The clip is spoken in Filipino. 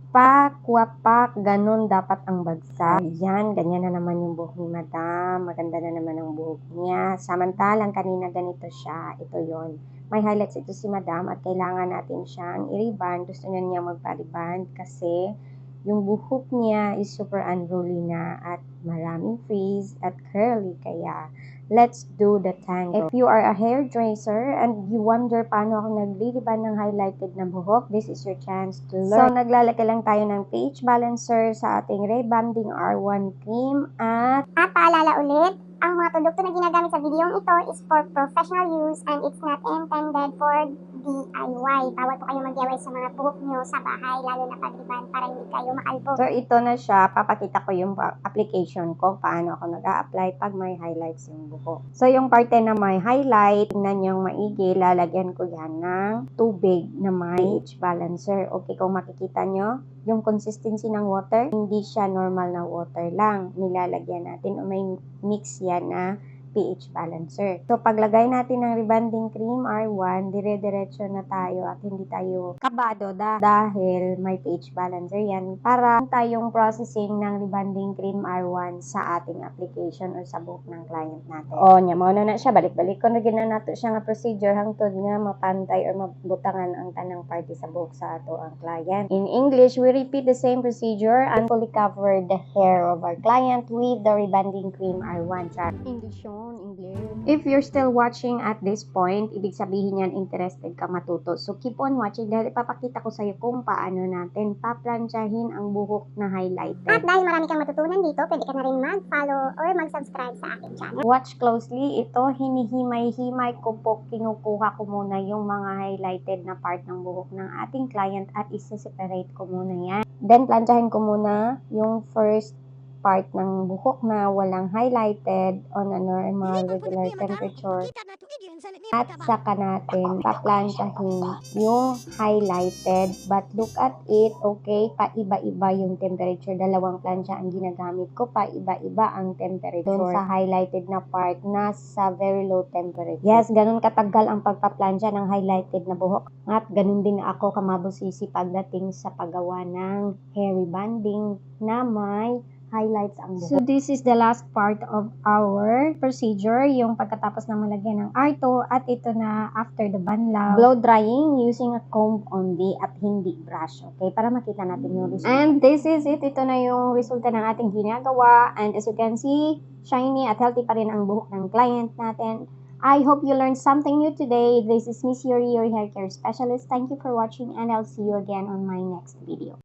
Wapak, wapak, ganun dapat ang bagsak. Ayan, ganyan na naman yung buhok ni Madam. Maganda na naman ang buhok niya. Samantalang kanina ganito siya. Ito yon. May highlights ito si Madam at kailangan natin siyang i-reband. Gusto niya magpa-reband kasi yung buhok niya is super unruly na at maraming frizz at curly. Kaya let's do the tangle. If you are a hairdresser and you wonder paano ako nagre-reband ng highlighted na buhok, this is your chance to learn. So, naglalagay lang tayo ng pH balancer sa ating rebanding R1 cream at paalala ulit, ang mga produkto na ginagamit sa video ito is for professional use and it's not intended for DIY. Bawal po kayo mag-DIY sa mga buhok nyo sa bahay, lalo na pag-reband para hindi kayo makalbo. So, ito na siya. Papakita ko yung application ko, paano ako nag-a-apply pag may highlights yung buhok. So, yung parte na may highlight, tingnan nyo maigi, lalagyan ko yan ng tubig na may pH balancer. Okay, kung makikita nyo, yung consistency ng water, hindi siya normal na water lang. Nilalagyan natin o may mix yan na pH balancer. So, paglagay natin ng rebanding cream R1, dire-diretso na tayo at hindi tayo kabado dahil may pH balancer yan para tayong processing ng rebanding cream R1 sa ating application or sa buhok ng client natin. O, nyamo na siya. Balik-balik ko na ginanato siya nga procedure hangtod nga mapantay or mabutangan ang tanang party sa buhok sa ato ang client. In English, we repeat the same procedure and fully cover the hair of our client with the rebanding cream R1. English. If you're still watching at this point, ibig sabihin yan interested ka matuto. So keep on watching dahil ipapakita ko sa'yo kung paano natin paplansyahin ang buhok na highlighted. At dahil marami kang matutunan dito, pwede ka na rin mag-follow or mag-subscribe sa aking channel. Watch closely. Ito, hinihimay-himay ko po, kinukuha ko muna yung mga highlighted na part ng buhok ng ating client at isa-separate ko muna yan. Then, plansyahin ko muna yung first part ng buhok na walang highlighted on a normal regular temperature at saka natin paplansyahin yung highlighted, but look at it, okay, paiba-iba yung temperature. Dalawang plansya ang ginagamit ko, paiba-iba ang temperature doon sa highlighted na part na sa very low temperature. Yes, ganun katagal ang pagpaplansya ng highlighted na buhok at ganun din ako kamabusisi pagdating sa paggawa ng hair rebanding na may highlights ang buhok. So, this is the last part of our procedure, yung pagkatapos na malagyan ng R2 at ito na after the banlaw. Blow drying using a comb only at hindi brush, okay? Para makita natin yung result. And this is it. Ito na yung resulta ng ating ginagawa. And as you can see, shiny at healthy pa rin ang buhok ng client natin. I hope you learned something new today. This is Miss Yuri, your hair care specialist. Thank you for watching and I'll see you again on my next video.